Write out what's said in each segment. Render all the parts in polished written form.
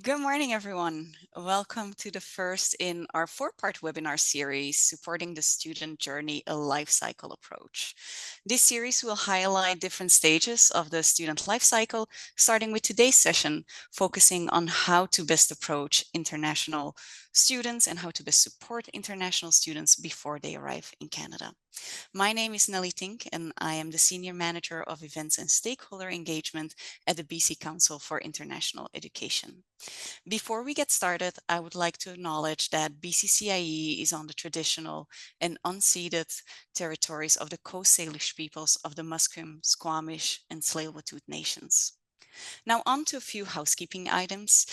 Good morning, everyone. Welcome to the first in our four-part webinar series, Supporting the Student Journey, a Life Cycle Approach. This series will highlight different stages of the student life cycle, starting with today's session, focusing on how to best approach international students and how to best support international students before they arrive in Canada. My name is Nelly Tink, and I am the Senior Manager of Events and Stakeholder Engagement at the BC Council for International Education. Before we get started, I would like to acknowledge that BCCIE is on the traditional and unceded territories of the Coast Salish peoples of the Musqueam, Squamish, and Tsleil-Waututh nations. Now on to a few housekeeping items.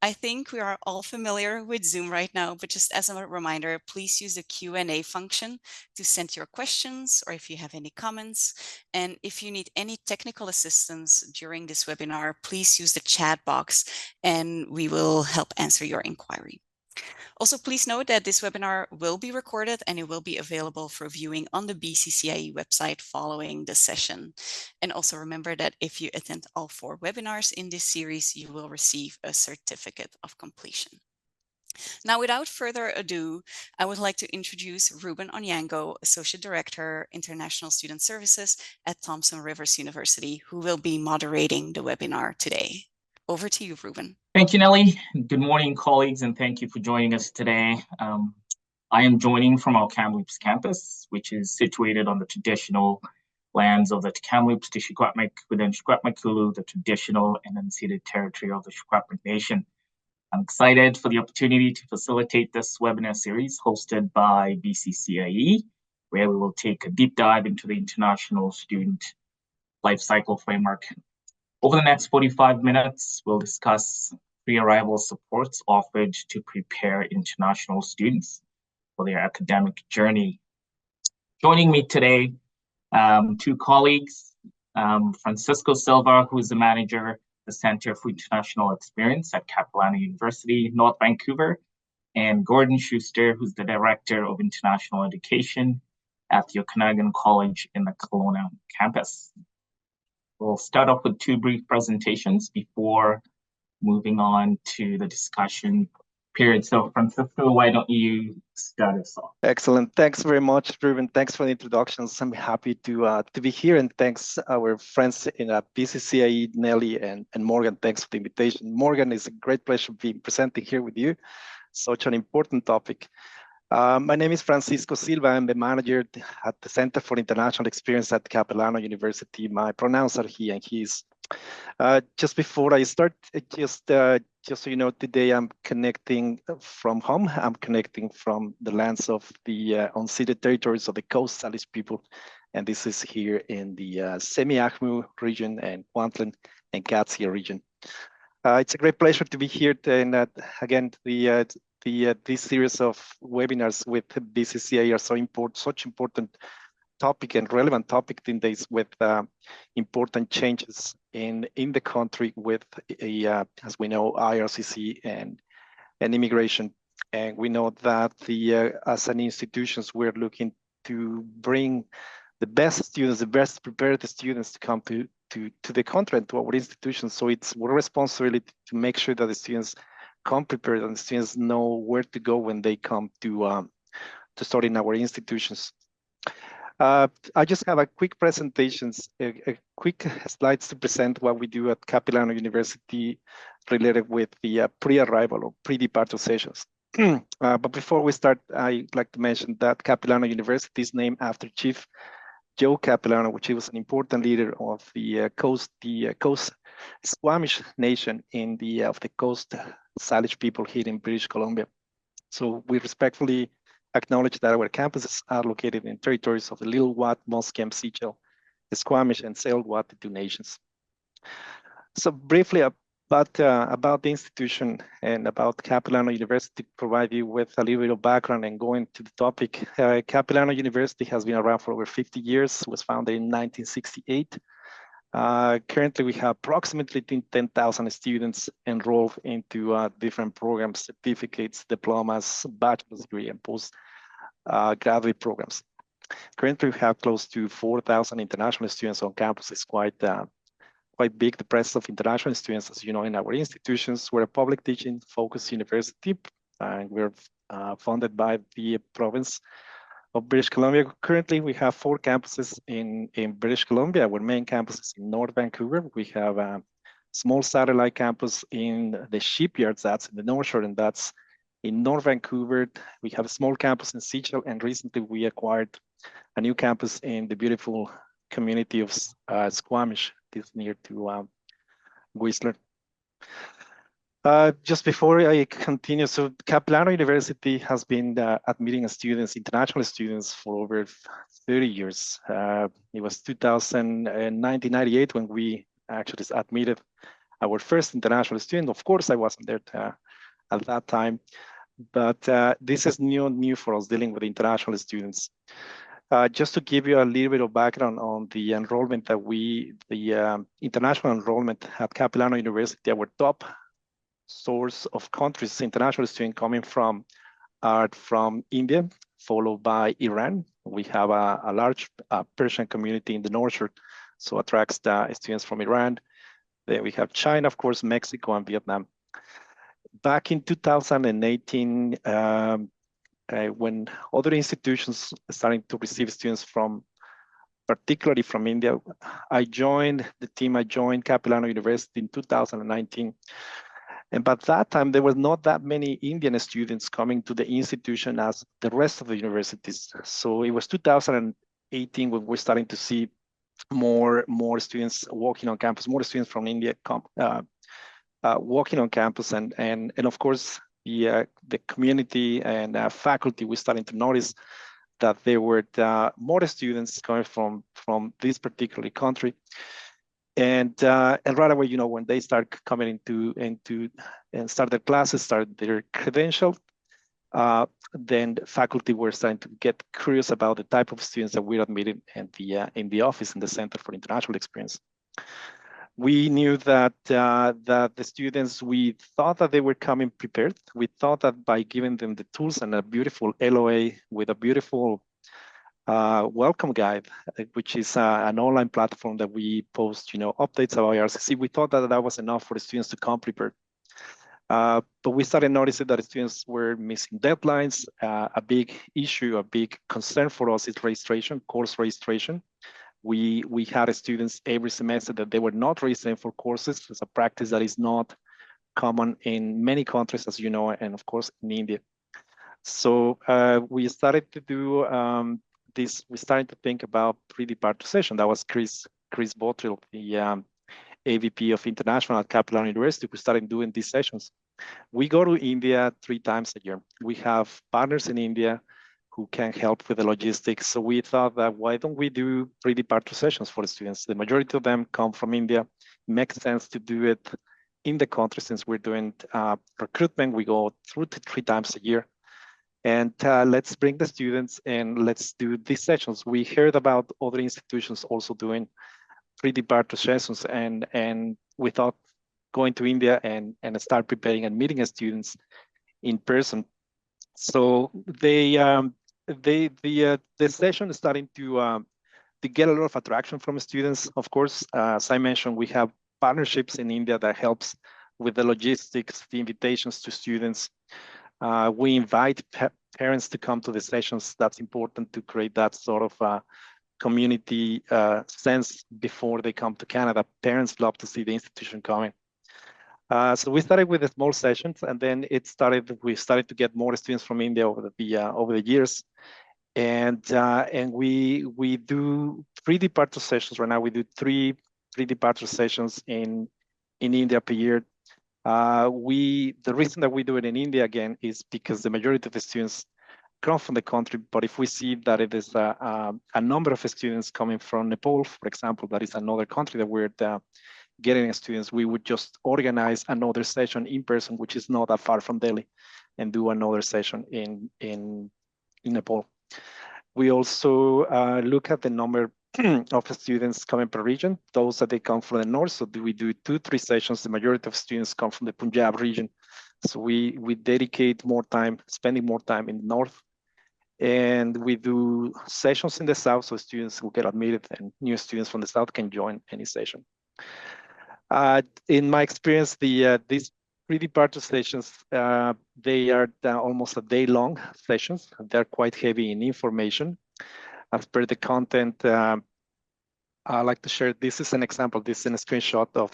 I think we are all familiar with Zoom right now, but just as a reminder, please use the Q&A function to send your questions or if you have any comments. And if you need any technical assistance during this webinar, please use the chat box and we will help answer your inquiry. Also, please note that this webinar will be recorded and it will be available for viewing on the BCCIE website following the session. And also remember that if you attend all 4 webinars in this series, you will receive a certificate of completion. Now, without further ado, I would like to introduce Ruben Onyango, Associate Director, International Student Services at Thompson Rivers University, who will be moderating the webinar today. Over to you, Ruben. Thank you, Nelly. Good morning, colleagues, and thank you for joining us today. I am joining from our Kamloops campus, which is situated on the traditional lands of the Kamloops, the Secwepemc, within Secwepemcúlecw, the traditional and unceded territory of the Secwepemc Nation. I'm excited for the opportunity to facilitate this webinar series hosted by BCCIE, where we will take a deep dive into the International Student Life Cycle Framework. Over the next 45 minutes, we'll discuss pre-arrival supports offered to prepare international students for their academic journey. Joining me today, 2 colleagues, Francisco Silva, who is the manager of the Center for International Experience at Capilano University, North Vancouver, and Gordon Schuster, who's the Director of International Education at the Okanagan College in the Kelowna campus. We'll start off with 2 brief presentations before moving on to the discussion period. So Francisco, why don't you start us off? Excellent. Thanks very much, Ruben. Thanks for the introductions. I'm happy to be here, and thanks our friends in BCCIE, Nelly and Morgan. Thanks for the invitation. Morgan, it's a great pleasure being presenting here with you. Such an important topic. My name is Francisco Silva. I'm the manager at the Center for International Experience at Capilano University. My pronouns are he and his. Just before I start, just so you know, today I'm connecting from home. I'm connecting from the lands of the unceded territories of the Coast Salish people. And this is here in the Semiahmoo region and Kwantlen and Katsia region. It's a great pleasure to be here. And again, this series of webinars with BCCIE are such important topic and relevant topic in days with important changes in the country with as we know, IRCC and immigration. And we know that as an institutions, we're looking to bring the best students, the best prepared students to come to the country and to our institutions. So it's our responsibility to make sure that the students come prepared and the students know where to go when they come to study in our institutions. I just have a quick presentations, a quick slides to present what we do at Capilano University related with the pre-arrival or pre-departure sessions. But before we start, I'd like to mention that Capilano University is named after Chief Joe Capilano, which was an important leader of the Coast Squamish Nation in of the Coast Salish people here in British Columbia. So we respectfully acknowledge that our campuses are located in territories of the Lil'wat, Musqueam, Secwepemc, the Squamish, and Tsleil-Waututh nations. So briefly about the institution and about Capilano University, to provide you with a little bit of background and going to the topic. Capilano University has been around for over 50 years, was founded in 1968. Currently, we have approximately 10,000 students enrolled into different programs, certificates, diplomas, bachelor's degree, and post-graduate programs. Currently, we have close to 4,000 international students on campus. It's quite quite big, the presence of international students, as you know, in our institutions. We're a public teaching focused university, and we're funded by the province of British Columbia. Currently, we have 4 campuses in British Columbia. Our main campus is in North Vancouver. We have a small satellite campus in the shipyards, that's in the North Shore, and that's in North Vancouver. We have a small campus in Seattle, and recently we acquired a new campus in the beautiful community of Squamish, this near to Whistler. Just before I continue, so Capilano University has been admitting students, international students, for over 30 years. It was 1998 when we actually admitted our first international student. Of course, I wasn't there at that time, but this is new for us, dealing with international students. Just to give you a little bit of background on the enrollment that the international enrollment at Capilano University, our top source of countries, international students coming from, are from India, followed by Iran. We have a large Persian community in the North Shore, so attracts the students from Iran. Then we have China, of course, Mexico, and Vietnam. Back in 2018, when other institutions starting to receive students from, particularly from India, I joined the team. I joined Capilano University in 2019. And by that time, there were not that many Indian students coming to the institution as the rest of the universities. So it was 2018 when we're starting to see more students walking on campus, more students from India walking on campus, and of course the community and faculty were starting to notice that there were more students coming from this particular country. And right away, when they start coming into and start their classes, start their credential, then faculty were starting to get curious about the type of students that we're admitting in the office, in the Center for International Experience. We knew that the students, we thought that they were coming prepared. We thought that by giving them the tools and a beautiful LOA with a beautiful welcome guide, which is an online platform that we post, updates about IRCC. We thought that was enough for the students to come prepared. But we started noticing that the students were missing deadlines. A big issue, a big concern for us is registration, course registration. We had students every semester that they were not registering for courses. It's a practice that is not common in many countries, as you know, and of course in India. So we started to do this. We started to think about 3D particitation. That was Chris Bottrill, the AVP of International at Capilano University, who started doing these sessions. We go to India 3 times a year. We have partners in India who can help with the logistics. So we thought that why don't we do 3D participations for the students? The majority of them come from India. It makes sense to do it in the country since we're doing recruitment. We go through 3 times a year. And let's bring the students and let's do these sessions. We heard about other institutions also doing 3D participations, and we thought going to India and start preparing and meeting students in person. So the session is starting to get a lot of attraction from students. Of course, as I mentioned, we have partnerships in India that helps with the logistics, the invitations to students. We invite parents to come to the sessions. That's important to create that sort of community sense before they come to Canada. Parents love to see the institution coming. So we started with the small sessions, and then we started to get more students from India over the years, and we do 3D partner sessions right now. We do 3 3D partner sessions in India per year. The reason that we do it in India again is because the majority of the students come from the country, but if we see that it is a number of students coming from Nepal, for example, that is another country that we're getting students, we would just organize another session in person, which is not that far from Delhi, and do another session in Nepal. We also look at the number of students coming per region, those that they come from the north. So we do 2-3 sessions. The majority of students come from the Punjab region. So we dedicate more time, spending more time in the north. And we do sessions in the south, so students will get admitted and new students from the south can join any session. In my experience, these pre-departure sessions, they are almost a day-long sessions. They're quite heavy in information. As per the content, I like to share. This is an example. This is a screenshot of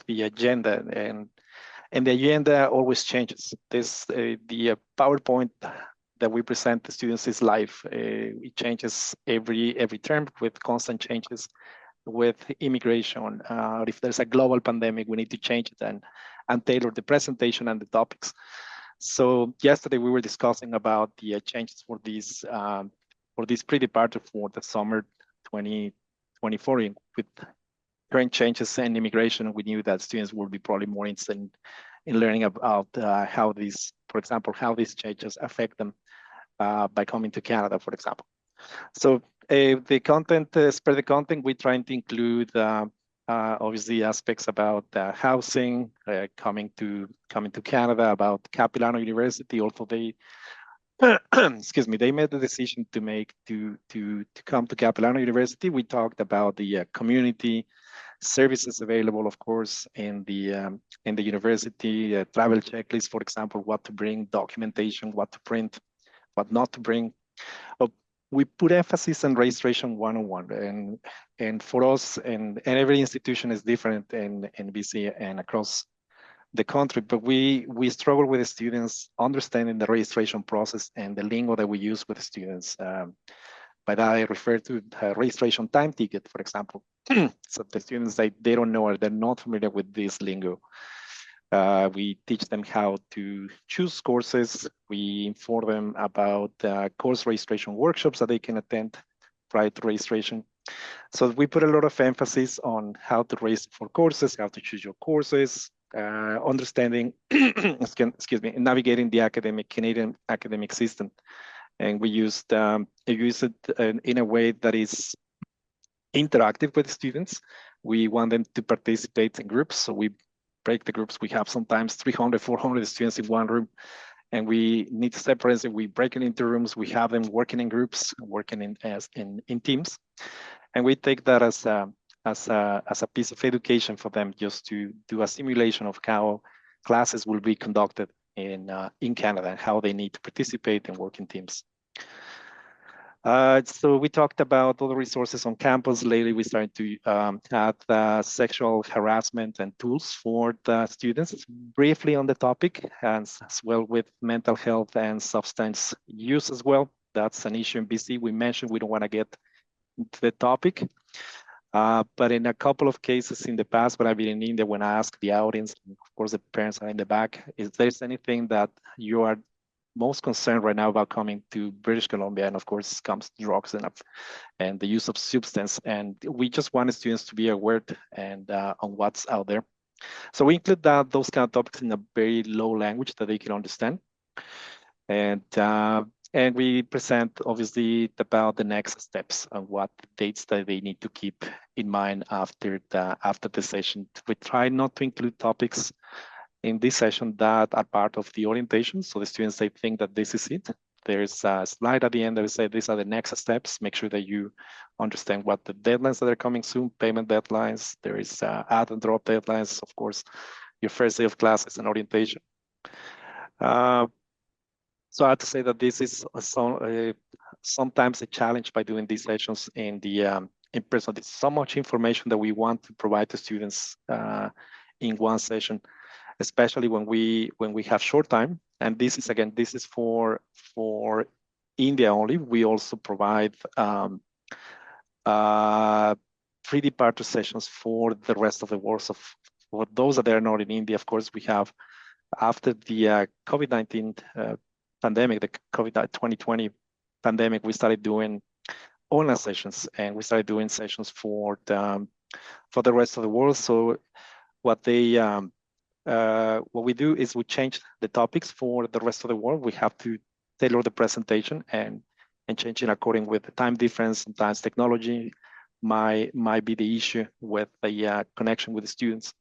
the agenda, and the agenda always changes. This the PowerPoint that we present to students is live. It changes every term with constant changes. With immigration, if there's a global pandemic, we need to change it and tailor the presentation and the topics. So yesterday we were discussing about the changes for this pre-departure for the summer 2024. With current changes in immigration, we knew that students would be probably more interested in learning about how these, for example, how these changes affect them by coming to Canada, for example. So the content, as per the content, we're trying to include obviously aspects about housing, coming to Canada, about Capilano University. Also, they excuse me, they made the decision to come to Capilano University. We talked about the community services available, of course, in the university, travel checklist, for example, what to bring, documentation, what to print, what not to bring. We put emphasis on registration 101, and for us, and every institution is different in BC and across the country, but we struggle with the students understanding the registration process and the lingo that we use with the students. By that, I refer to registration time ticket, for example. So the students, they don't know or they're not familiar with this lingo. We teach them how to choose courses. We inform them about course registration workshops that they can attend prior to registration. So we put a lot of emphasis on how to register for courses, how to choose your courses, understanding, excuse me, navigating the Canadian academic system. And we use it in a way that is interactive with the students. We want them to participate in groups. So we break the groups. We have sometimes 300, 400 students in one room, and we need to separate it. We break it into rooms. We have them working in groups, working in teams, and we take that as a piece of education for them, just to do a simulation of how classes will be conducted in Canada and how they need to participate and work in teams. So we talked about all the resources on campus. Lately, we started to have sexual harassment and tools for the students, briefly on the topic, and as well with mental health and substance use as well. That's an issue in BC. We mentioned we don't want to get into the topic, but in a couple of cases in the past, when I've been in India, when I ask the audience, of course, the parents are in the back, is there anything that you are most concerned right now about coming to British Columbia? And of course, comes drugs and the use of substance. And we just want students to be aware and on what's out there. So we include those kind of topics in a very low language that they can understand. And we present obviously about the next steps and what dates that they need to keep in mind after the session. We try not to include topics in this session that are part of the orientation. So the students, they think that this is it. There's a slide at the end that will say these are the next steps. Make sure that you understand what the deadlines that are coming soon, payment deadlines. There is add and drop deadlines, of course, your first day of classes and orientation. So I have to say that this is sometimes a challenge by doing these sessions in person. There's so much information that we want to provide to students in one session, especially when we have short time. And this is for India only. We also provide pre-departure sessions for the rest of the world. So for those that are not in India, of course, we have, after the COVID-19 pandemic, the COVID-2020 pandemic, we started doing online sessions, and we started doing sessions for the rest of the world. So what we do is we change the topics for the rest of the world. We have to tailor the presentation and change it according with the time difference. Sometimes technology might be the issue with the connection with the students.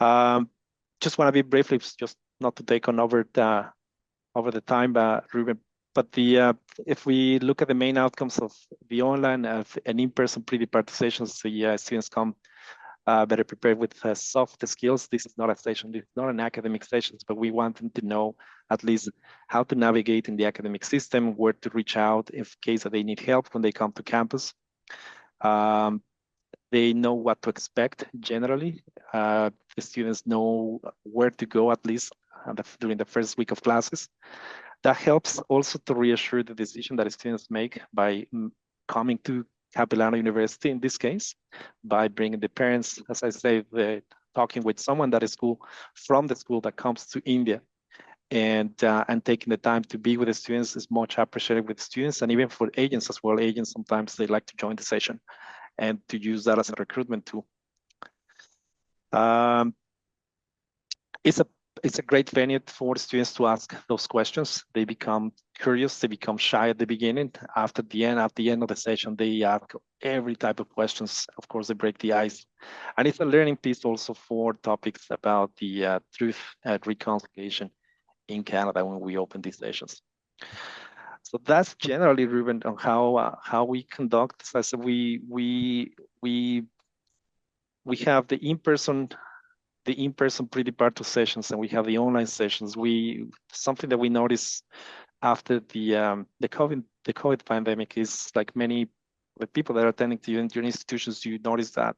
Just want to be briefly, just not to take on over the time, Ruben. But if we look at the main outcomes of the online and in-person pre-departure sessions, the students come better prepared with soft skills. This is not a session, this is not an academic session, but we want them to know at least how to navigate in the academic system, where to reach out in case that they need help when they come to campus. They know what to expect generally. The students know where to go at least during the first week of classes. That helps also to reassure the decision that students make by coming to Capilano University in this case, by bringing the parents, as I say, talking with someone that is from the school that comes to India, and taking the time to be with the students is much appreciated with students, and even for agents as well. Agents, sometimes they like to join the session and to use that as a recruitment tool. It's a great venue for students to ask those questions. They become curious, they become shy at the beginning. At the end of the session, they ask every type of questions. Of course, they break the ice. And it's a learning piece also for topics about the truth and reconciliation in Canada when we open these sessions. So that's generally, Ruben, on how we conduct. As I said, we have the in-person pre-departure sessions, and we have the online sessions. Something that we noticed after the COVID pandemic is, like many the people that are attending to your institutions, you notice that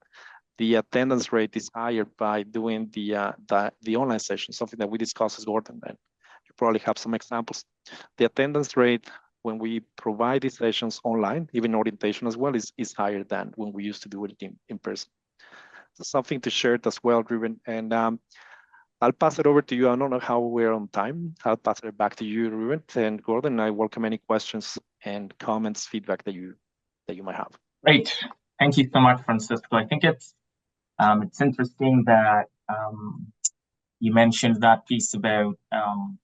the attendance rate is higher by doing the online session. Something that we discussed with Gordon, and you probably have some examples. The attendance rate when we provide these sessions online, even orientation as well, is higher than when we used to do it in person. So something to share it as well, Ruben. And I'll pass it over to you. I don't know how we're on time. I'll pass it back to you, Ruben. And Gordon, I welcome any questions and comments, feedback that you might have. Great. Thank you so much, Francisco. I think it's interesting that you mentioned that piece about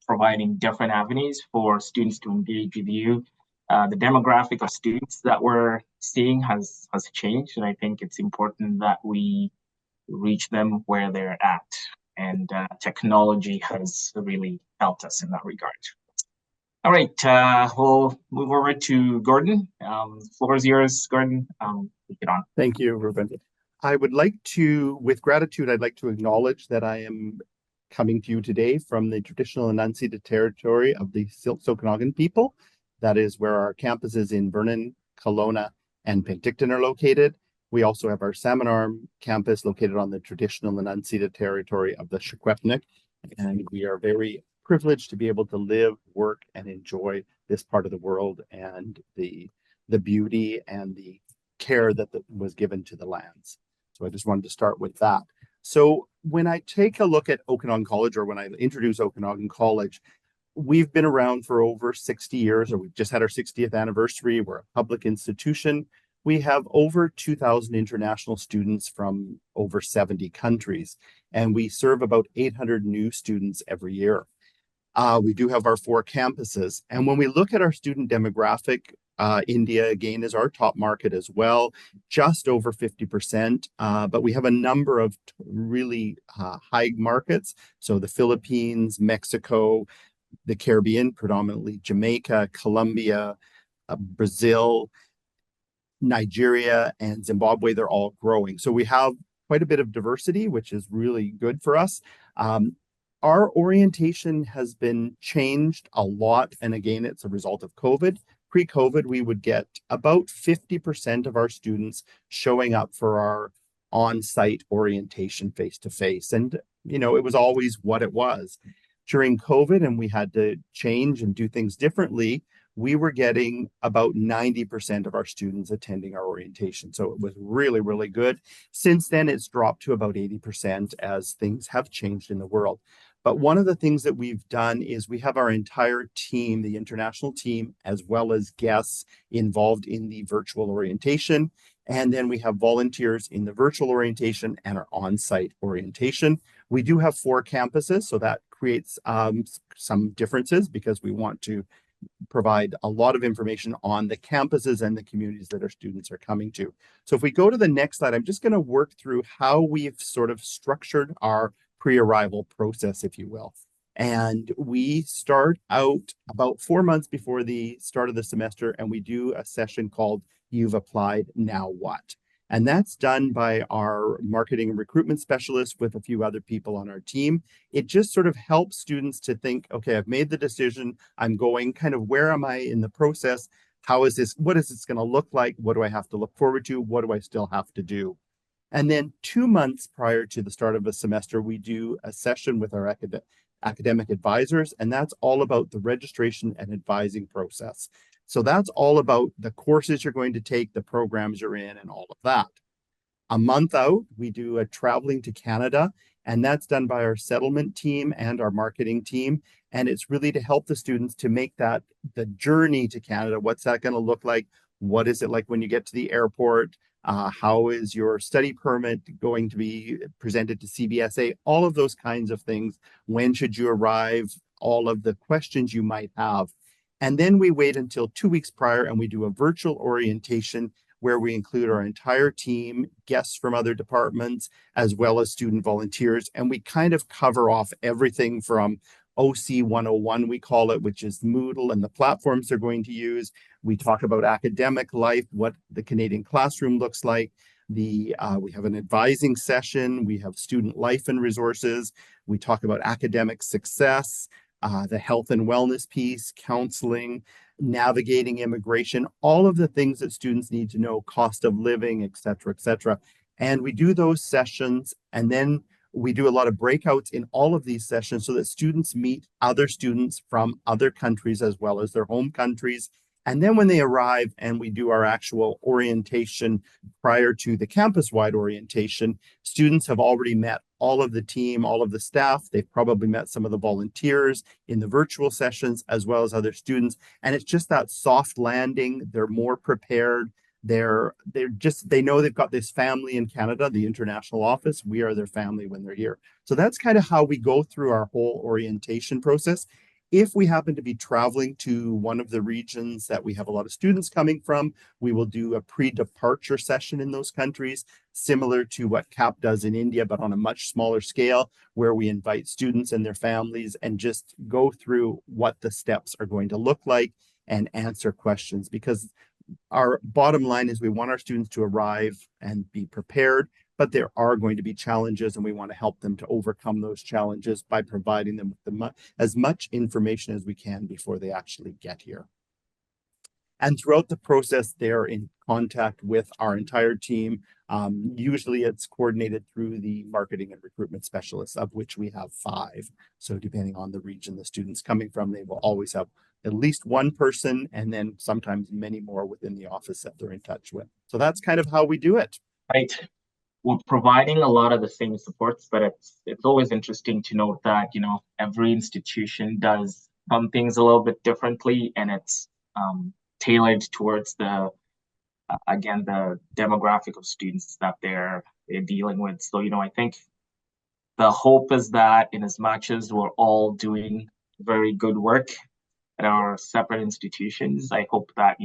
providing different avenues for students to engage with you. The demographic of students that we're seeing has changed, and I think it's important that we reach them where they're at. And technology has really helped us in that regard. All right, we'll move over to Gordon. The floor is yours, Gordon. Take it on. Thank you, Ruben. I would like to, with gratitude, I'd like to acknowledge that I am coming to you today from the traditional and unceded territory of the Silkanagan people. That is where our campuses in Vernon, Kelowna, and Penticton are located. We also have our Salmon Arm campus located on the traditional and unceded territory of the Secwepemc, and we are very privileged to be able to live, work, and enjoy this part of the world and the beauty and the care that was given to the lands. So I just wanted to start with that. So when I take a look at Okanagan College, or when I introduce Okanagan College, we've been around for over 60 years, or we've just had our 60th anniversary. We're a public institution. We have over 2,000 international students from over 70 countries, and we serve about 800 new students every year. We do have our 4 campuses, and when we look at our student demographic, India, again, is our top market as well, just over 50%, but we have a number of really high markets. So the Philippines, Mexico, the Caribbean, predominantly Jamaica, Colombia, Brazil, Nigeria, and Zimbabwe, they're all growing. So we have quite a bit of diversity, which is really good for us. Our orientation has been changed a lot. And again, it's a result of COVID. Pre-COVID, we would get about 50% of our students showing up for our on-site orientation face-to-face. And, you know, it was always what it was. During COVID, and we had to change and do things differently, we were getting about 90% of our students attending our orientation. So it was really, really good. Since then, it's dropped to about 80% as things have changed in the world. But one of the things that we've done is we have our entire team, the international team, as well as guests involved in the virtual orientation. And then we have volunteers in the virtual orientation and our on-site orientation. We do have 4 campuses, so that creates some differences because we want to provide a lot of information on the campuses and the communities that our students are coming to. So if we go to the next slide, I'm just going to work through how we've sort of structured our pre-arrival process, if you will. And we start out about 4 months before the start of the semester, and we do a session called You've Applied, Now What? And that's done by our marketing and recruitment specialist with a few other people on our team. It just sort of helps students to think, okay, I've made the decision, I'm going, kind of where am I in the process? How is this, what is this going to look like? What do I have to look forward to? What do I still have to do? And then 2 months prior to the start of a semester, we do a session with our academic advisors, and that's all about the registration and advising process. So that's all about the courses you're going to take, the programs you're in, and all of that. A month out, we do a traveling to Canada, and that's done by our settlement team and our marketing team. And it's really to help the students to make that the journey to Canada. What's that going to look like? What is it like when you get to the airport? How is your study permit going to be presented to CBSA? All of those kinds of things. When should you arrive? All of the questions you might have. And then we wait until 2 weeks prior and we do a virtual orientation where we include our entire team, guests from other departments, as well as student volunteers. And we kind of cover off everything from OC 101, we call it, which is Moodle and the platforms they're going to use. We talk about academic life, what the Canadian classroom looks like. We have an advising session. We have student life and resources. We talk about academic success, the health and wellness piece, counseling, navigating immigration, all of the things that students need to know, cost of living, et cetera, et cetera. And we do those sessions, and then we do a lot of breakouts in all of these sessions so that students meet other students from other countries as well as their home countries. And then when they arrive and we do our actual orientation prior to the campus-wide orientation, students have already met all of the team, all of the staff. They've probably met some of the volunteers in the virtual sessions as well as other students. And it's just that soft landing. They're more prepared. They know they've got this family in Canada, the international office. We are their family when they're here. So that's kind of how we go through our whole orientation process. If we happen to be traveling to one of the regions that we have a lot of students coming from, we will do a pre-departure session in those countries, similar to what CAP does in India, but on a much smaller scale, where we invite students and their families and just go through what the steps are going to look like and answer questions. Because our bottom line is we want our students to arrive and be prepared, but there are going to be challenges, and we want to help them to overcome those challenges by providing them with as much information as we can before they actually get here. And throughout the process, they're in contact with our entire team. Usually it's coordinated through the marketing and recruitment specialists, of which we have 5. So depending on the region the student's coming from, they will always have at least one person, and then sometimes many more within the office that they're in touch with. So that's kind of how we do it. Right. We're providing a lot of the same supports, but it's always interesting to note that, every institution does some things a little bit differently, and it's tailored towards the demographic of students that they're dealing with. So, I think the hope is that in as much as we're all doing very good work at our separate institutions, I hope that,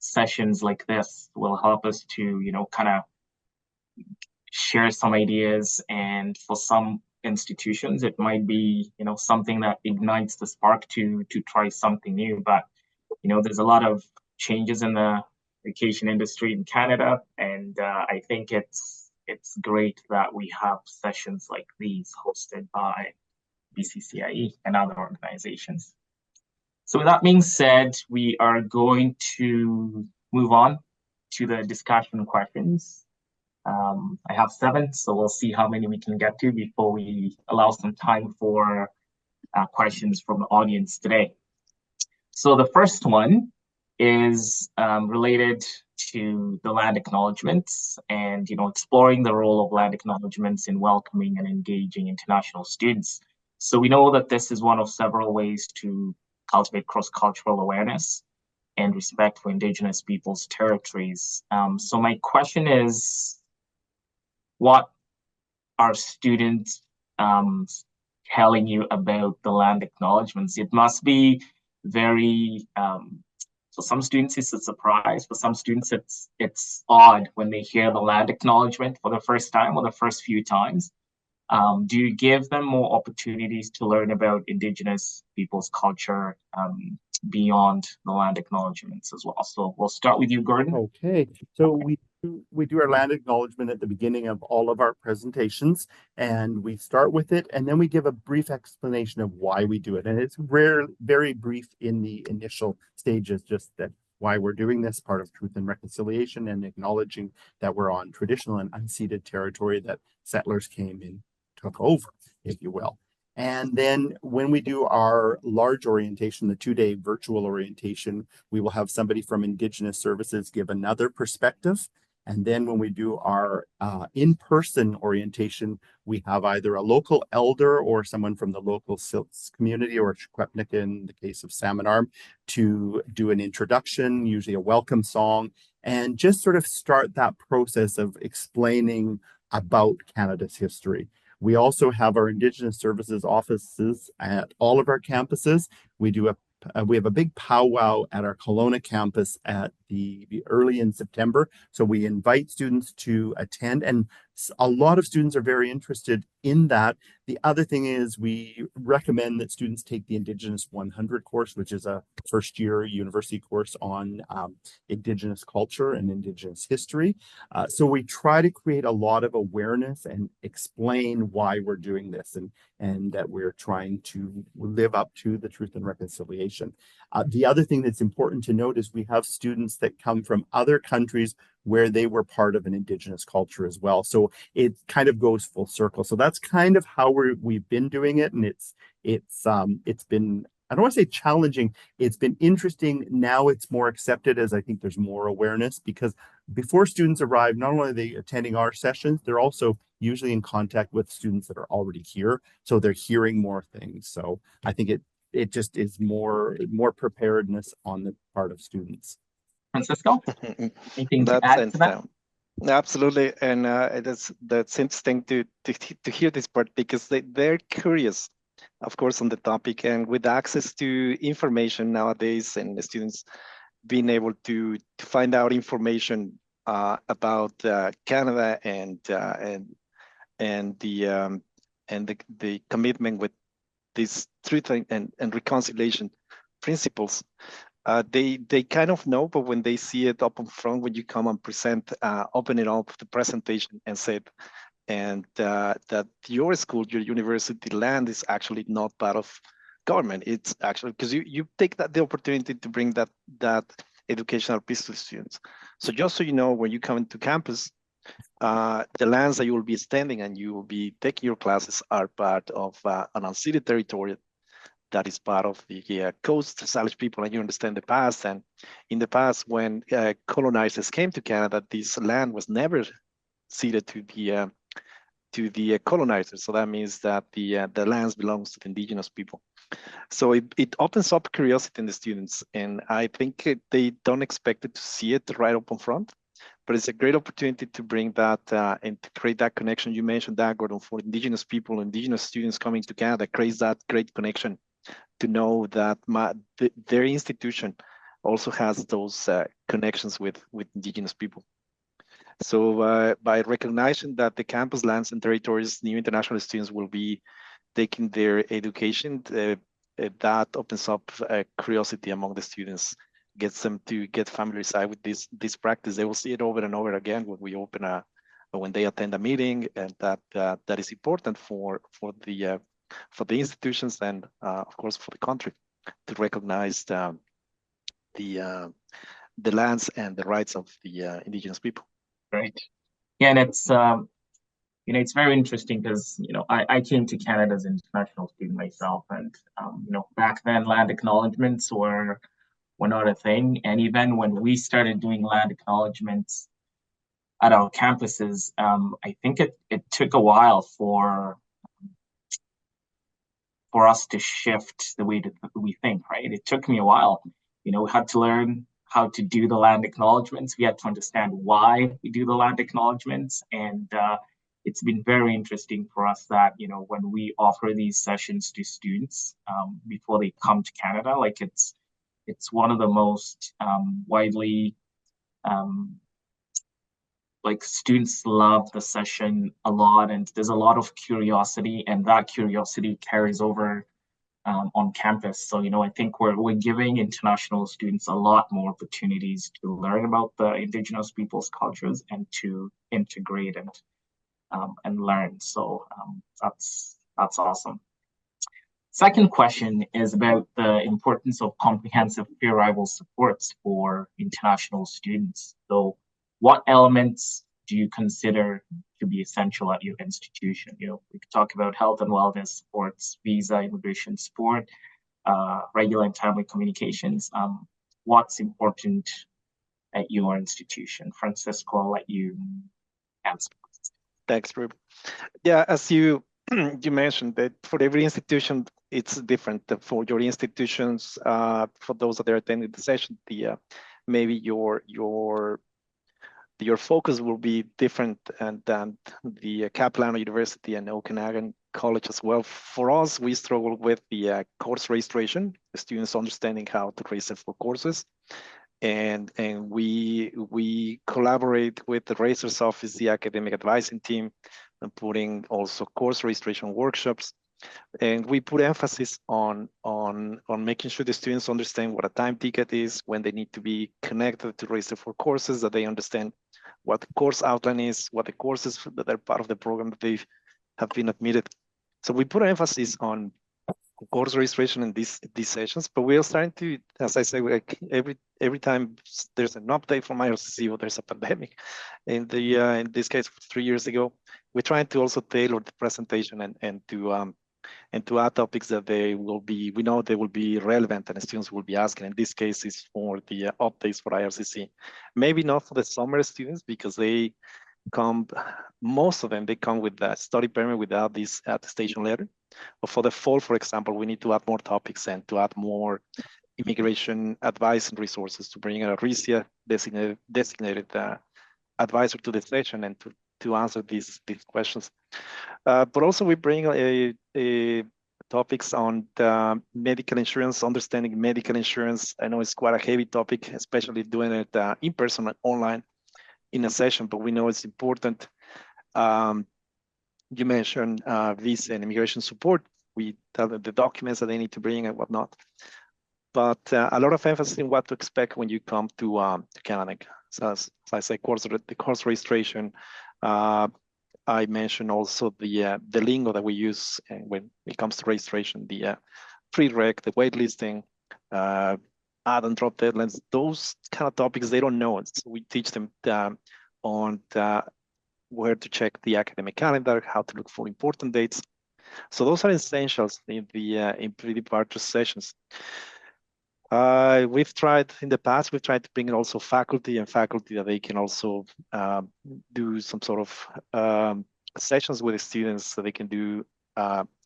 sessions like this will help us to, kind of share some ideas. And for some institutions, it might be, something that ignites the spark to try something new. But, there's a lot of changes in the education industry in Canada. And I think it's great that we have sessions like these hosted by BCCIE and other organizations. So with that being said, we are going to move on to the discussion questions. I have 7, so we'll see how many we can get to before we allow some time for questions from the audience today. So the first one is related to the land acknowledgements and, exploring the role of land acknowledgements in welcoming and engaging international students. So we know that this is one of several ways to cultivate cross-cultural awareness and respect for Indigenous peoples' territories. So my question is, what are students telling you about the land acknowledgements? It must be very, for some students it's a surprise, for some students it's odd when they hear the land acknowledgement for the first time or the first few times. Do you give them more opportunities to learn about Indigenous people's culture beyond the land acknowledgements as well? So we'll start with you, Gordon. Okay, so we do our land acknowledgement at the beginning of all of our presentations, and we start with it, and then we give a brief explanation of why we do it. And it's very brief in the initial stages, just that why we're doing this, part of Truth and Reconciliation, and acknowledging that we're on traditional and unceded territory that settlers came in, took over, if you will. And then when we do our large orientation, the 2-day virtual orientation, we will have somebody from Indigenous Services give another perspective. And then when we do our in-person orientation, we have either a local elder or someone from the local Silts community, or Secwepemc in the case of Salmon Arm, to do an introduction, usually a welcome song, and just sort of start that process of explaining about Canada's history. We also have our Indigenous Services offices at all of our campuses. We have a big powwow at our Kelowna campus at the early in September. So we invite students to attend, and a lot of students are very interested in that. The other thing is we recommend that students take the Indigenous 100 course, which is a first-year university course on Indigenous culture and Indigenous history. So we try to create a lot of awareness and explain why we're doing this, and that we're trying to live up to the Truth and Reconciliation. The other thing that's important to note is we have students that come from other countries where they were part of an Indigenous culture as well. So it kind of goes full circle. So that's kind of how we've been doing it. And it's been, I don't want to say challenging, it's been interesting. Now it's more accepted, as I think there's more awareness, because before students arrive, not only are they attending our sessions, they're also usually in contact with students that are already here. So they're hearing more things. So I think it just is more preparedness on the part of students. Francisco, anything to add to that? Absolutely, and that's interesting to hear this part, because they're curious, of course, on the topic, and with access to information nowadays, and the students being able to find out information about Canada and the commitment with this truth and reconciliation principles. They kind of know, but when they see it up in front, when you come and present, open it up the presentation and say, and that your school, your university land is actually not part of government. It's actually because you take the opportunity to bring that educational piece to students. So just so you know, when you come into campus, the lands that you will be standing and you will be taking your classes are part of an unceded territory that is part of the Coast Salish people, and you understand the past. And in the past, when colonizers came to Canada, this land was never ceded to the colonizers. So that means that the lands belongs to the Indigenous people. So it opens up curiosity in the students, and I think they don't expect it to see it right up in front. But it's a great opportunity to bring that and to create that connection. You mentioned that, Gordon, for Indigenous people, Indigenous students coming to Canada, creates that great connection to know that their institution also has those connections with Indigenous people. So by recognizing that the campus lands and territories, new international students will be taking their education, that opens up curiosity among the students, gets them to get familiarized with this practice. They will see it over and over again when we open when they attend a meeting, and that is important for the institutions and of course for the country to recognize the lands and the rights of the Indigenous people. Right. Yeah, and it's it's very interesting because I came to Canada as an international student myself, and back then land acknowledgements were not a thing, and even when we started doing land acknowledgements at our campuses, I think it took a while for us to shift the way that we think, right? It took me a while. We had to learn how to do the land acknowledgements. We had to understand why we do the land acknowledgements. And it's been very interesting for us that, when we offer these sessions to students before they come to Canada, like it's one of the most widely like students love the session a lot, and there's a lot of curiosity, and that curiosity carries over on campus. So, I think we're giving international students a lot more opportunities to learn about the Indigenous peoples' cultures and to integrate and learn. So that's awesome. Second question is about the importance of comprehensive pre-arrival supports for international students. So what elements do you consider to be essential at your institution? We could talk about health and wellness supports, visa, immigration support, regular and timely communications. What's important at your institution? Francisco, I'll let you answer. Thanks, Ruben. Yeah, as you you mentioned that for every institution, it's different. For your institutions, for those that are attending the session, maybe your focus will be different, and than the Capilano University and Okanagan College as well. For us, we struggle with the course registration, the students understanding how to register for courses. And we collaborate with the registrar's office, the academic advising team, and putting also course registration workshops. And we put emphasis on making sure the students understand what a time ticket is, when they need to be connected to register for courses, that they understand what the course outline is, what the courses that are part of the program that they have been admitted. So we put emphasis on course registration in these sessions, but we are starting to, as I say, like every time there's an update from IRCC or there's a pandemic, in this case 3 years ago, we're trying to also tailor the presentation and to add topics that we know they will be relevant and the students will be asking. In this case, is for the updates for IRCC. Maybe not for the summer students, because most of them come with a study permit without this attestation letter. But for the fall, for example, we need to add more topics and to add more immigration advice and resources to bring a RISIA designated advisor to the session and to answer these questions. But also we bring topics on the medical insurance, understanding medical insurance. I know it's quite a heavy topic, especially doing it in person and online in a session, but we know it's important. You mentioned visa and immigration support. We tell them the documents that they need to bring and whatnot. But a lot of emphasis in what to expect when you come to Canada. So as I say, the course registration. I mentioned also the lingo that we use when it comes to registration, the pre-reg, the waitlisting, add and drop deadlines. Those kind of topics they don't know. So we teach them on where to check the academic calendar, how to look for important dates. So those are essentials in the pre-departure sessions. We've tried in the past, we've tried to bring in also faculty that they can also do some sort of sessions with the students, so they can do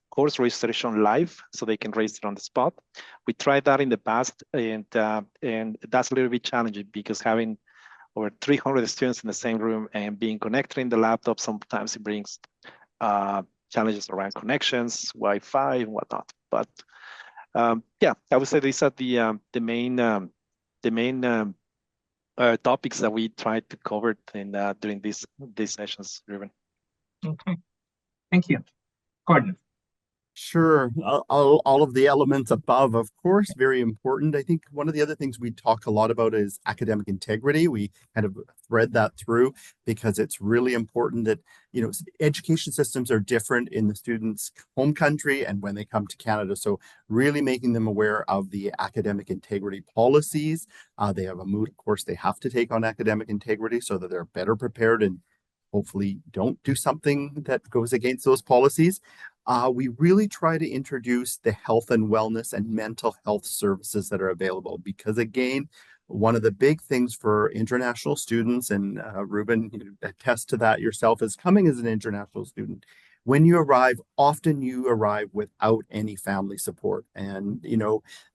course registration live, so they can register on the spot. We tried that in the past, and that's a little bit challenging, because having over 300 students in the same room and being connected in the laptop, sometimes it brings challenges around connections, Wi-Fi, and whatnot. But yeah, I would say these are the main topics that we tried to cover during these sessions, Ruben. Okay, thank you. Gordon. Sure. All of the elements above, of course, very important. I think one of the other things we talk a lot about is academic integrity. We kind of thread that through, because it's really important that, education systems are different in the students' home country and when they come to Canada. So really making them aware of the academic integrity policies. They have a mood, of course, they have to take on academic integrity so that they're better prepared and hopefully don't do something that goes against those policies. We really try to introduce the health and wellness and mental health services that are available, because again, one of the big things for international students, and Ruben, you attest to that yourself as coming as an international student, when you arrive, often you arrive without any family support. And,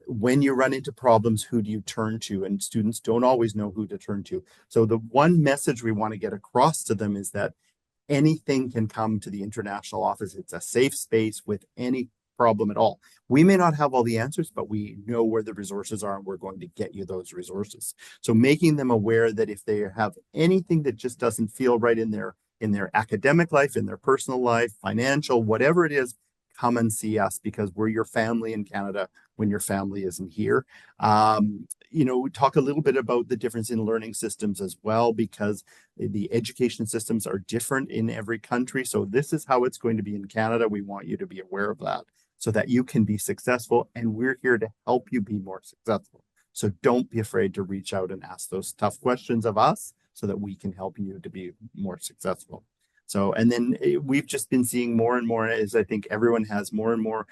when you run into problems, who do you turn to? And students don't always know who to turn to. So the one message we want to get across to them is that anything can come to the international office. It's a safe space with any problem at all. We may not have all the answers, but we know where the resources are and we're going to get you those resources. So making them aware that if they have anything that just doesn't feel right in their academic life, in their personal life, financial, whatever it is, come and see us because we're your family in Canada when your family isn't here. Talk a little bit about the difference in learning systems as well, because the education systems are different in every country. So this is how it's going to be in Canada. We want you to be aware of that so that you can be successful, and we're here to help you be more successful. So don't be afraid to reach out and ask those tough questions of us so that we can help you to be more successful. So, and then we've just been seeing more and more as I think everyone has more and more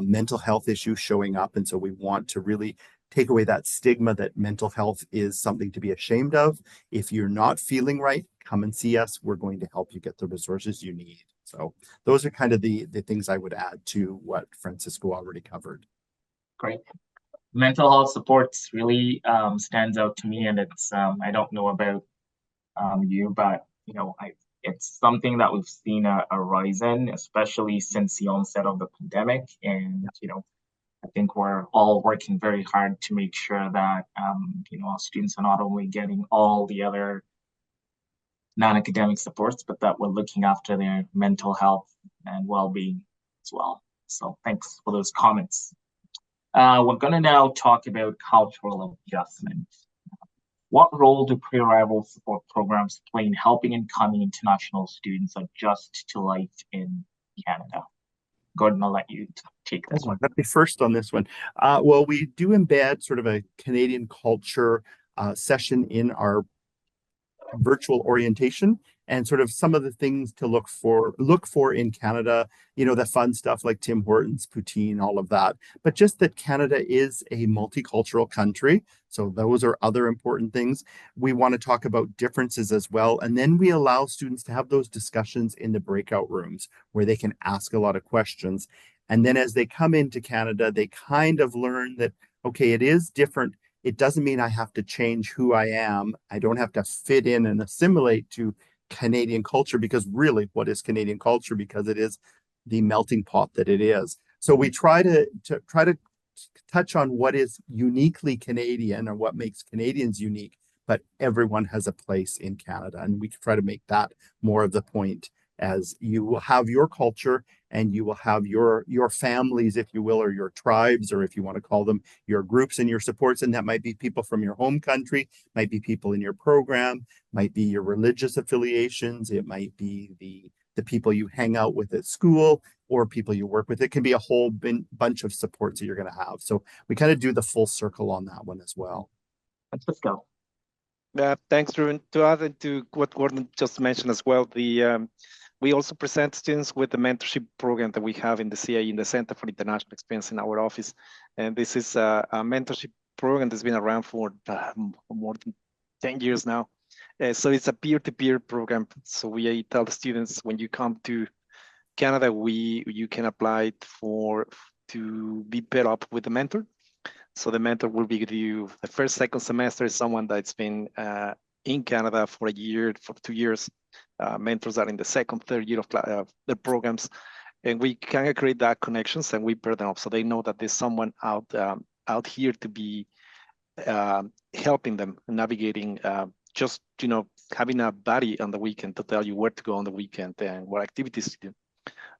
mental health issues showing up. And so we want to really take away that stigma that mental health is something to be ashamed of. If you're not feeling right, come and see us. We're going to help you get the resources you need. So those are kind of the things I would add to what Francisco already covered. Great. Mental health supports really stands out to me, and it's I don't know about you, but it's something that we've seen a rise in, especially since the onset of the pandemic. And I think we're all working very hard to make sure that our students are not only getting all the other non-academic supports, but that we're looking after their mental health and well-being as well. So thanks for those comments. We're going to now talk about cultural adjustment. What role do pre-arrival support programs play in helping incoming international students adjust to life in Canada? Gordon, I'll let you take this one. Let me first on this one. Well, we do embed sort of a Canadian culture session in our virtual orientation, and sort of some of the things to look for in Canada, the fun stuff like Tim Hortons, poutine, all of that, but just that Canada is a multicultural country. So those are other important things. We want to talk about differences as well. And then we allow students to have those discussions in the breakout rooms where they can ask a lot of questions. And then as they come into Canada, they kind of learn that, okay, it is different. It doesn't mean I have to change who I am. I don't have to fit in and assimilate to Canadian culture, because really what is Canadian culture? Because it is the melting pot that it is. So we try to touch on what is uniquely Canadian or what makes Canadians unique, but everyone has a place in Canada. And we try to make that more of the point, as you will have your culture and you will have your families, if you will, or your tribes, or if you want to call them your groups and your supports. And that might be people from your home country, might be people in your program, might be your religious affiliations. It might be the people you hang out with at school or people you work with. It can be a whole bunch of supports that you're going to have. So we kind of do the full circle on that one as well. Let's go. Thanks, Ruben. To add to what Gordon just mentioned as well, we also present students with the mentorship program that we have in the CIE, in the Center for International Experience in our office. And this is a mentorship program that's been around for more than 10 years now. So it's a peer-to-peer program. So we tell the students, when you come to Canada, you can apply to be paired up with a mentor. So the mentor will be with you the first, second semester is someone that's been in Canada for a year, for 2 years. Mentors are in the second, third year of the programs, and we can create that connections and we pair them up so they know that there's someone out here to be helping them navigating, just having a buddy on the weekend to tell you where to go on the weekend and what activities to do.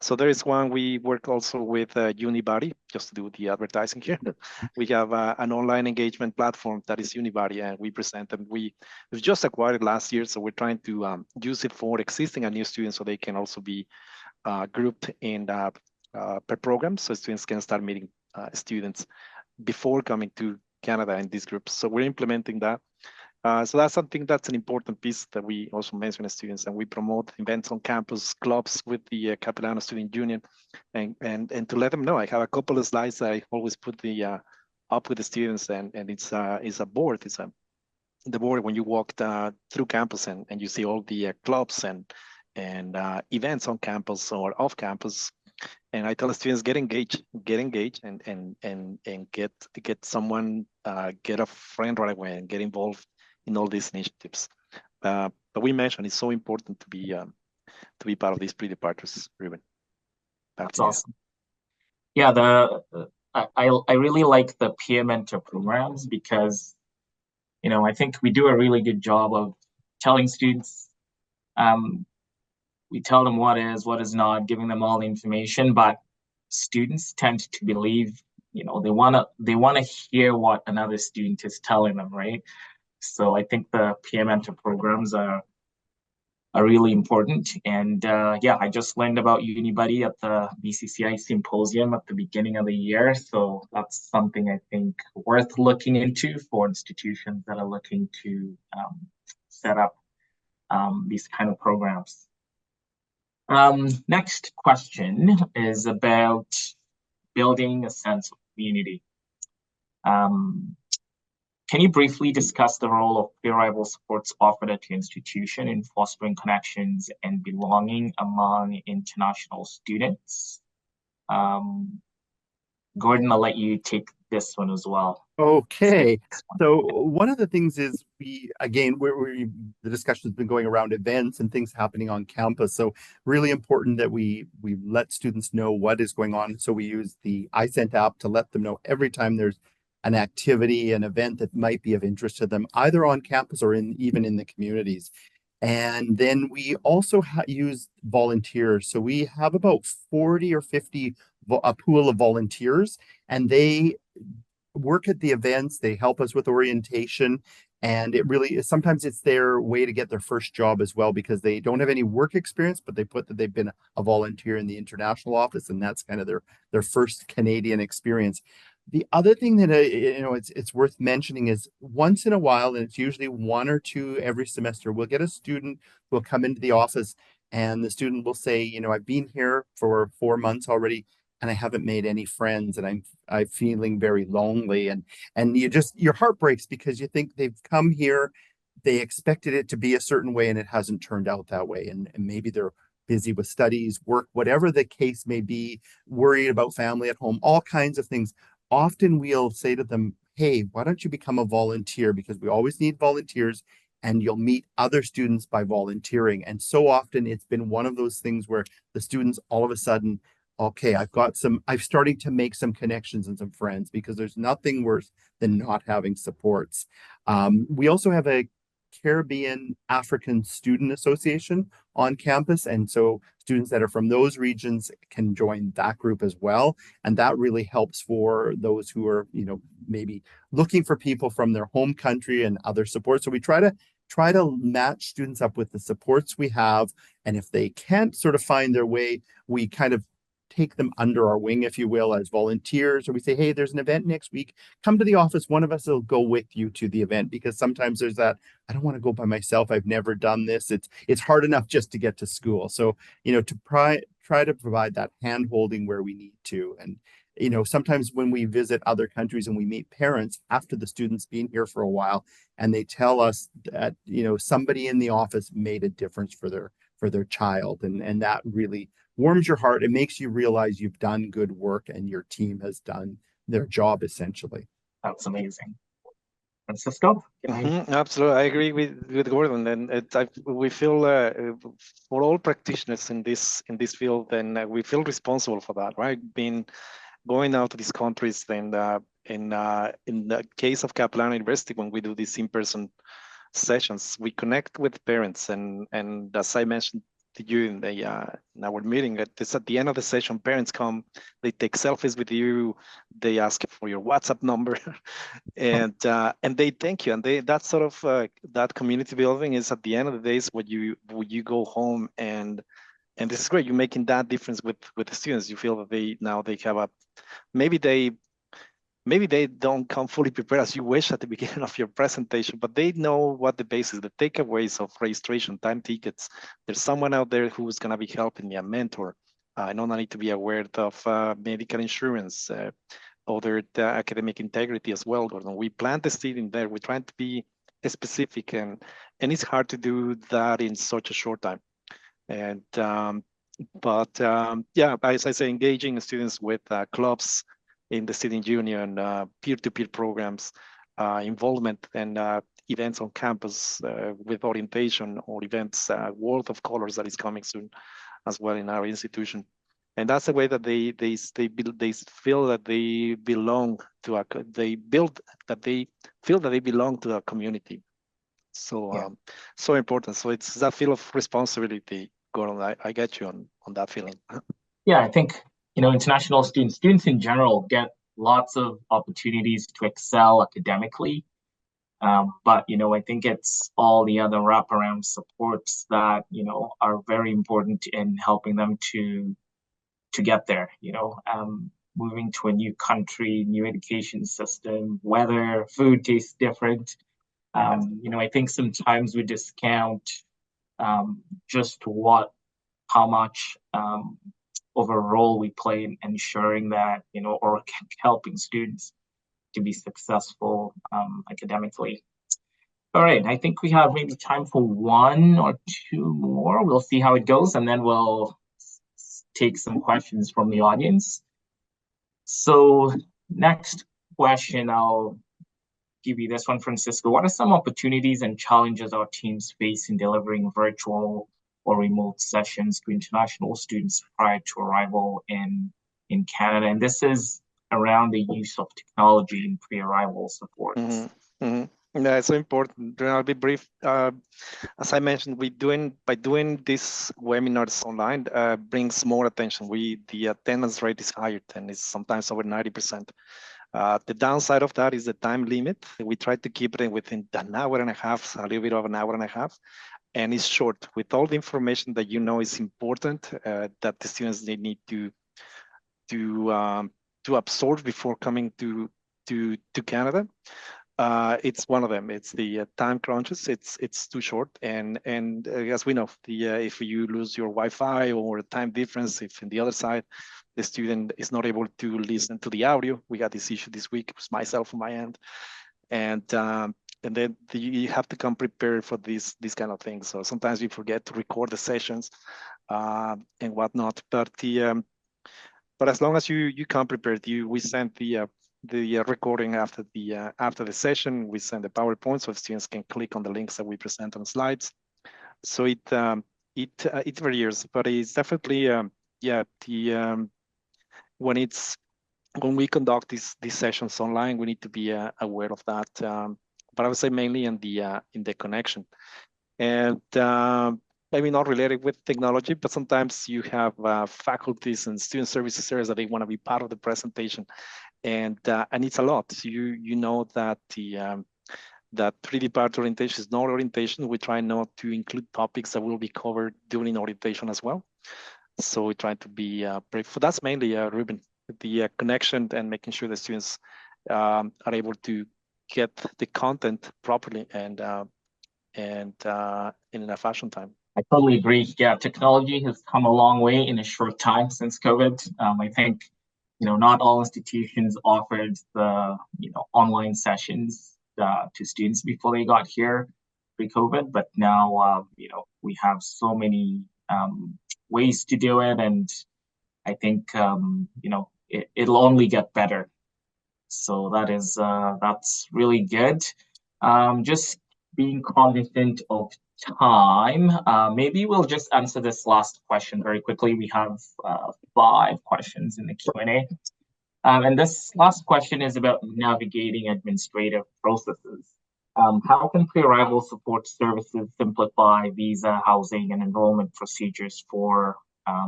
So there is one, we work also with Unibody, just to do the advertising here. We have an online engagement platform that is Unibody, and we present them. We've just acquired it last year, so we're trying to use it for existing and new students so they can also be grouped in per program, so students can start meeting students before coming to Canada in these groups. So we're implementing that. So that's something that's an important piece that we also mention as students, and we promote events on campus, clubs with the Capilano Student Union, and to let them know. I have a couple of slides that I always put up with the students, and it's a board. It's the board when you walk through campus and you see all the clubs and events on campus or off campus. And I tell the students, get engaged, and get someone, get a friend right away, and get involved in all these initiatives. But we mentioned it's so important to be part of these pre-departures, Ruben. That's awesome. Yeah, I really like the peer mentor programs because, I think we do a really good job of telling students, we tell them what is not, giving them all the information, but students tend to believe, they wanna hear what another student is telling them, right? So I think the peer mentor programs are really important. And yeah, I just learned about UniBuddy at the BCCI symposium at the beginning of the year. So that's something I think worth looking into for institutions that are looking to set up these kind of programs. Next question is about building a sense of community. Can you briefly discuss the role of peer rival supports offered at your institution in fostering connections and belonging among international students? Gordon, I'll let you take this one as well. Okay. So one of the things is the discussion has been going around events and things happening on campus. So really important that we let students know what is going on. So we use the iSent app to let them know every time there's an activity, an event that might be of interest to them, either on campus or even in the communities. And then we also use volunteers. So we have about 40 or 50 a pool of volunteers, and they work at the events. They help us with orientation, and it really is, sometimes it's their way to get their first job as well, because they don't have any work experience, but they put that they've been a volunteer in the international office, and that's kind of their first Canadian experience. The other thing that it's worth mentioning is once in a while, and it's usually one or two every semester, we'll get a student who will come into the office, and the student will say, I've been here for 4 months already, and I haven't made any friends, and I'm feeling very lonely, and your heart breaks because you think they've come here, they expected it to be a certain way, and it hasn't turned out that way, and maybe they're busy with studies, work, whatever the case may be, worried about family at home, all kinds of things. Often we'll say to them, hey, why don't you become a volunteer? Because we always need volunteers, and you'll meet other students by volunteering. And so often it's been one of those things where the students all of a sudden, okay, I'm starting to make some connections and some friends, because there's nothing worse than not having supports. We also have a Caribbean African Student Association on campus. And so students that are from those regions can join that group as well. And that really helps for those who are, maybe looking for people from their home country and other support. So we try to match students up with the supports we have. And if they can't sort of find their way, we kind of take them under our wing, if you will, as volunteers, or we say, hey, there's an event next week, come to the office, one of us will go with you to the event, because sometimes there's that, I don't want to go by myself, I've never done this, it's hard enough just to get to school. So to try to provide that hand holding where we need to. And sometimes when we visit other countries and we meet parents after the students been here for a while, and they tell us that somebody in the office made a difference for their child, and that really warms your heart. It makes you realize you've done good work and your team has done their job essentially. That's amazing. Francisco? Absolutely, I agree with Gordon, and we feel for all practitioners in this field, and we feel responsible for that, right? Going out to these countries, and in the case of Capilano University, when we do these in-person sessions, we connect with parents, and as I mentioned to you in our meeting, at the end of the session, parents come, they take selfies with you, they ask for your WhatsApp number, and they thank you, and that sort of that community building is, at the end of the day, is when you go home, and this is great. You're making that difference with the students. You feel that they have maybe they don't come fully prepared as you wish at the beginning of your presentation, but they know what the basis, the takeaways of registration, time tickets. There's someone out there who's going to be helping me, a mentor. I don't need to be aware of medical insurance, other academic integrity as well, Gordon. We plant the seed in there. We're trying to be specific, and it's hard to do that in such a short time. And yeah, as I say, engaging students with clubs in the student union, peer-to-peer programs, involvement and events on campus with orientation or events, World of Colors that is coming soon as well in our institution. And that's the way that they feel that they belong to a they build that they feel that they belong to a community. So Yeah. so important. So it's that feel of responsibility, Gordon. I get you on that feeling. Yeah, I think, international students in general get lots of opportunities to excel academically. But, I think it's all the other wraparound supports that, are very important in helping them to get there, moving to a new country, new education system, weather, food tastes different. I think sometimes we discount just how much of a role we play in ensuring that, or helping students to be successful academically. All right, I think we have maybe time for one or two more. We'll see how it goes, and then we'll take some questions from the audience. So next question, I'll give you this one, Francisco. What are some opportunities and challenges our teams face in delivering virtual or remote sessions to international students prior to arrival in Canada? And this is around the use of technology in pre-arrival support. Yeah, it's so important. I'll be brief. As I mentioned, by doing these webinars online brings more attention. The attendance rate is higher than it's sometimes over 90%. The downside of that is the time limit. We try to keep it within an hour and a half, a little bit of an hour and a half, and it's short with all the information that is important that the students they need to absorb before coming to Canada. It's one of them. It's the time crunches. It's too short, and as we know, if you lose your Wi-Fi or time difference, if in the other side the student is not able to listen to the audio, we got this issue this week. It was myself on my end, and then you have to come prepared for these kind of things. So sometimes we forget to record the sessions and whatnot. But as long as you come prepared, we send the recording after the session. We send the PowerPoint so students can click on the links that we present on slides. So it varies, but it's definitely when we conduct these sessions online, we need to be aware of that. But I would say mainly in the connection, and maybe not related with technology, but sometimes you have faculties and student services areas that they want to be part of the presentation, and it's a lot. You know that that 3D part orientation is not orientation. We try not to include topics that will be covered during orientation as well. So we try to be brief. So that's mainly Ruben, the connection and making sure the students are able to get the content properly and in a fashion time. I totally agree. Yeah, technology has come a long way in a short time since COVID. I think, not all institutions offered the, online sessions to students before they got here pre-COVID, but now, we have so many ways to do it, and I think, it'll only get better. So that's really good. Just being cognizant of time, maybe we'll just answer this last question very quickly. We have 5 questions in the Q&A. And this last question is about navigating administrative processes. How can pre-arrival support services simplify visa, housing, and enrollment procedures for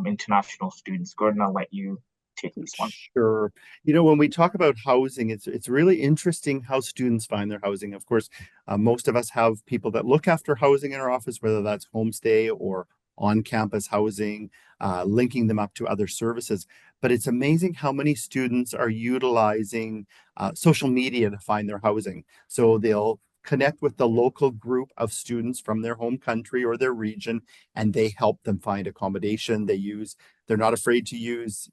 international students? Gordon, I'll let you take this one. Sure. When we talk about housing, it's really interesting how students find their housing. Of course, most of us have people that look after housing in our office, whether that's homestay or on-campus housing, linking them up to other services. But it's amazing how many students are utilizing social media to find their housing. So they'll connect with the local group of students from their home country or their region, and they help them find accommodation. They're not afraid to use,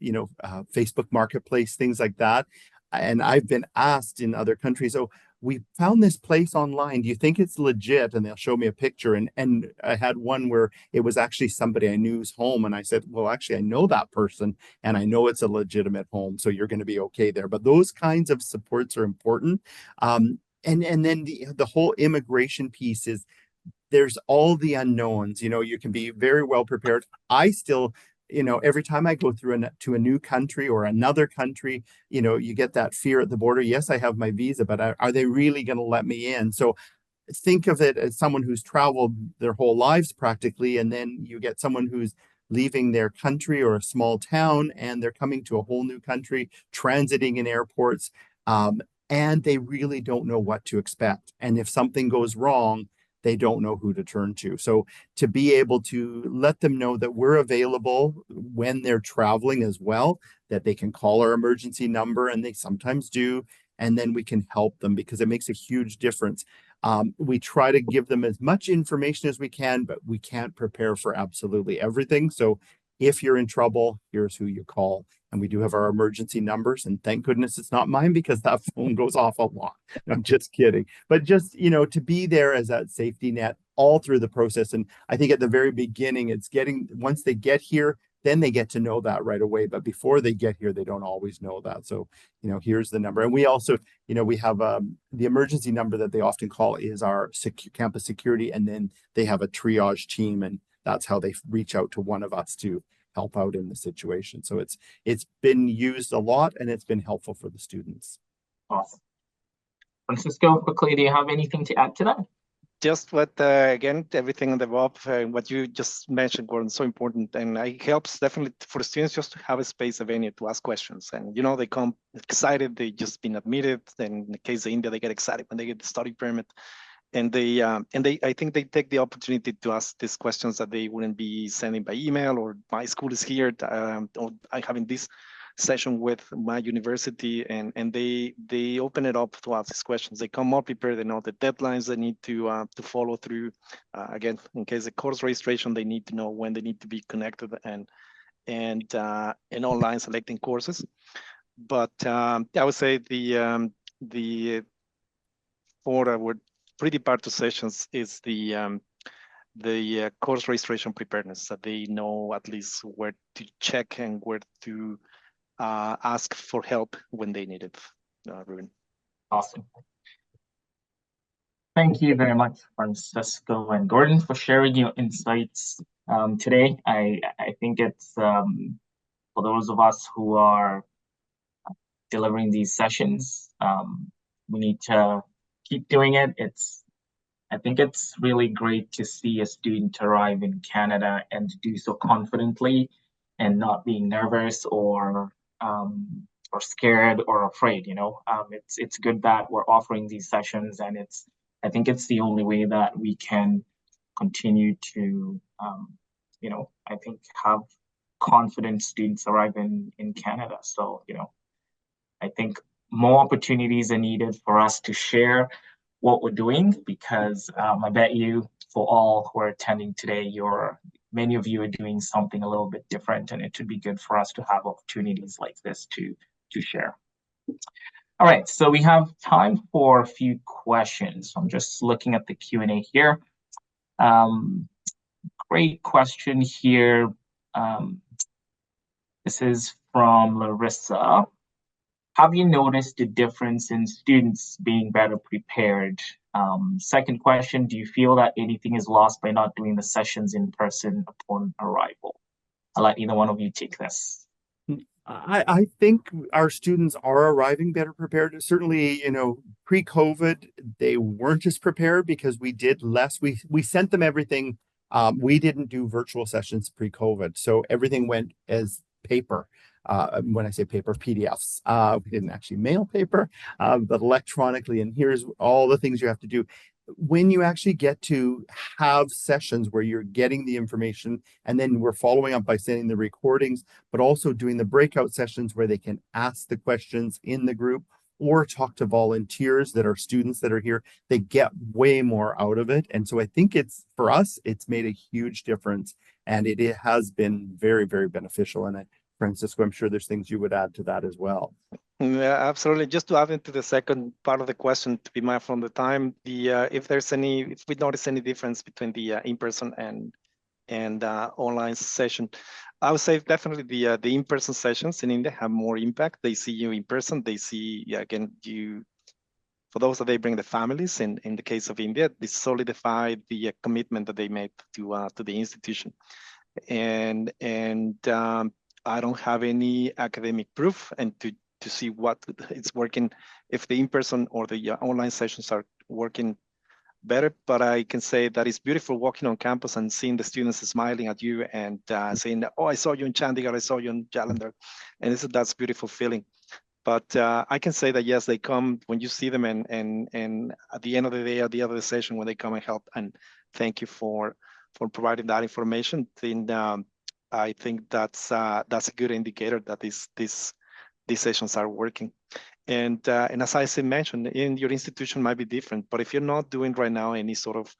Facebook Marketplace, things like that. And I've been asked in other countries, oh, we found this place online. Do you think it's legit? And they'll show me a picture. And I had one where it was actually somebody I knew's home. And I said, well, actually, I know that person and I know it's a legitimate home. So you're going to be okay there. But those kinds of supports are important. And then the whole immigration piece is there's all the unknowns. You can be very well prepared. I still you know, every time I go through to a new country or another country, you know, you get that fear at the border. Yes, I have my visa, but are they really going to let me in? So think of it as someone who's traveled their whole lives practically, and then you get someone who's leaving their country or a small town, and they're coming to a whole new country, transiting in airports, and they really don't know what to expect. And if something goes wrong, they don't know who to turn to. So to be able to let them know that we're available when they're traveling as well, that they can call our emergency number, and they sometimes do, and then we can help them, because it makes a huge difference. We try to give them as much information as we can, but we can't prepare for absolutely everything. So if you're in trouble, here's who you call. And we do have our emergency numbers, and thank goodness it's not mine, because that phone goes off a lot. I'm just kidding. But just, you know, to be there as that safety net all through the process. And I think at the very beginning, it's once they get here, then they get to know that right away. But before they get here, they don't always know that. So, you know, here's the number. And we also, you know, we have the emergency number that they often call is our campus security. And then they have a triage team, and that's how they reach out to one of us to help out in the situation. So it's been used a lot, and it's been helpful for the students. Awesome. Francisco, quickly, do you have anything to add to that? Just what, again, everything on the above, what you just mentioned, Gordon, so important. And it helps definitely for the students just to have a space, a venue to ask questions. And, you know, they come excited, they just been admitted. And in the case of India, they get excited when they get the study permit. And I think they take the opportunity to ask these questions that they wouldn't be sending by email, or my school is here, or I'm having this session with my university, and they open it up to ask these questions. They come more prepared. They know the deadlines they need to follow through. Again, in case of course registration, they need to know when they need to be connected and online selecting courses. But I would say the for our pretty part of sessions is the course registration preparedness, that they know at least where to check and where to ask for help when they need it. Ruben. Awesome. Thank you very much, Francisco and Gordon, for sharing your insights today. I think it's for those of us who are delivering these sessions, we need to keep doing it. I think it's really great to see a student arrive in Canada and do so confidently, and not being nervous or scared or afraid. You know, it's good that we're offering these sessions, and I think it's the only way that we can continue to, you know, I think have confident students arrive in Canada. So, you know, I think more opportunities are needed for us to share what we're doing, because I bet you, for all who are attending today, many of you are doing something a little bit different, and it would be good for us to have opportunities like this to share. All right, so we have time for a few questions. I'm just looking at the Q&A here. Great question here. This is from Larissa. Have you noticed a difference in students being better prepared? Second question, do you feel that anything is lost by not doing the sessions in person upon arrival? I'll let either one of you take this. I think our students are arriving better prepared. Certainly, you know, pre-COVID, they weren't as prepared because we did less. We sent them everything. We didn't do virtual sessions pre-COVID, so everything went as paper. When I say paper, PDFs. We didn't actually mail paper, but electronically. And here's all the things you have to do. When you actually get to have sessions where you're getting the information, and then we're following up by sending the recordings, but also doing the breakout sessions where they can ask the questions in the group or talk to volunteers that are students that are here, they get way more out of it. And so I think for us, it's made a huge difference, and it has been very, very beneficial. And Francisco, I'm sure there's things you would add to that as well. Yeah, absolutely. Just to add into the second part of the question, to be mindful of the time, if we notice any difference between the in-person and online session, I would say definitely the in-person sessions in India have more impact. They see you in person. They see, again, for those that they bring the families. In the case of India, they solidify the commitment that they made to the institution. and I don't have any academic proof and to see what it's working, if the in-person or the online sessions are working better. But I can say that it's beautiful walking on campus and seeing the students smiling at you and saying, "Oh, I saw you in Chandigarh, I saw you in Jalandhar," and that's a beautiful feeling. But I can say that yes, they come when you see them, and at the end of the day, at the end of the session, when they come and help and thank you for providing that information, then I think that's a good indicator that these sessions are working. And as I said, mentioned, in your institution might be different, but if you're not doing right now any sort of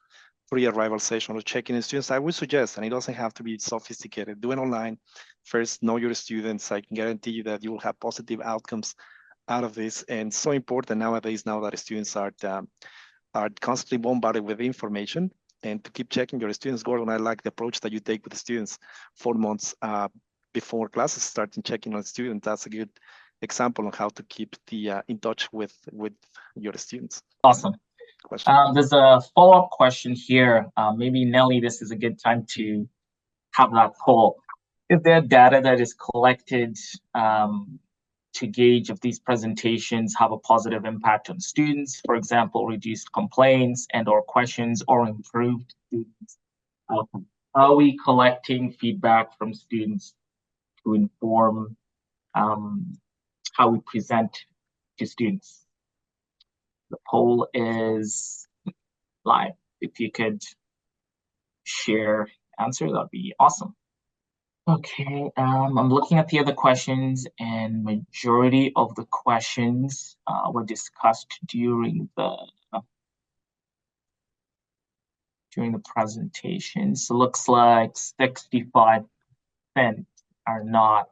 pre-arrival session or checking in students, I would suggest, and it doesn't have to be sophisticated, do it online. First, know your students. I can guarantee you that you will have positive outcomes out of this. And so important nowadays, now that students are constantly bombarded with information, and to keep checking your students. Gordon, I like the approach that you take with the students 4 months before classes start and checking on students. That's a good example of how to keep in touch with your students. Awesome. There's a follow-up question here. Maybe Nelly, this is a good time to have that poll. Is there data that is collected to gauge if these presentations have a positive impact on students? For example, reduced complaints and/or questions or improved students' outcomes. Are we collecting feedback from students to inform how we present to students? The poll is live. If you could share answer, that'd be awesome. Okay, I'm looking at the other questions, and majority of the questions were discussed during the presentation. So looks like 65% are not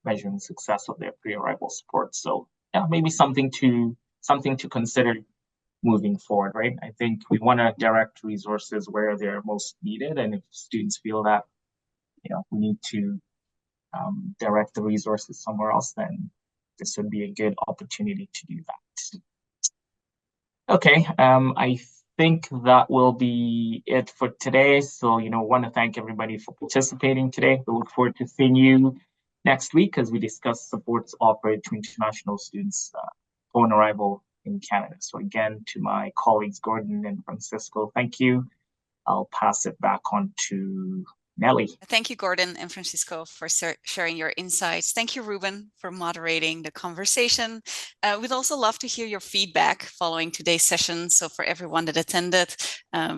measuring success of their pre-arrival support. So yeah, maybe something to consider moving forward, right? I think we want to direct resources where they're most needed, and if students feel that we need to direct the resources somewhere else, then this would be a good opportunity to do that. Okay, I think that will be it for today. So, want to thank everybody for participating today. We look forward to seeing you next week as we discuss supports offered to international students upon arrival in Canada. So again, to my colleagues, Gordon and Francisco, thank you. I'll pass it back on to Nelly. Thank you, Gordon and Francisco, for sharing your insights. Thank you, Ruben, for moderating the conversation. We'd also love to hear your feedback following today's session. So for everyone that attended,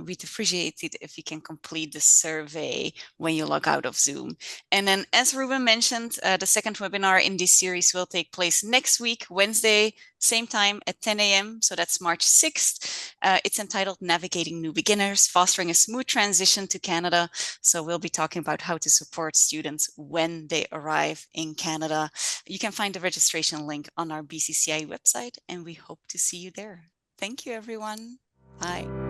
we'd appreciate it if you can complete the survey when you log out of Zoom. And then, as Ruben mentioned, the second webinar in this series will take place next week, Wednesday, same time at 10 a.m. So that's March 6th. It's entitled Navigating New Beginners, Fostering a Smooth Transition to Canada. So we'll be talking about how to support students when they arrive in Canada. You can find the registration link on our BCCI website, and we hope to see you there. Thank you, everyone. Bye.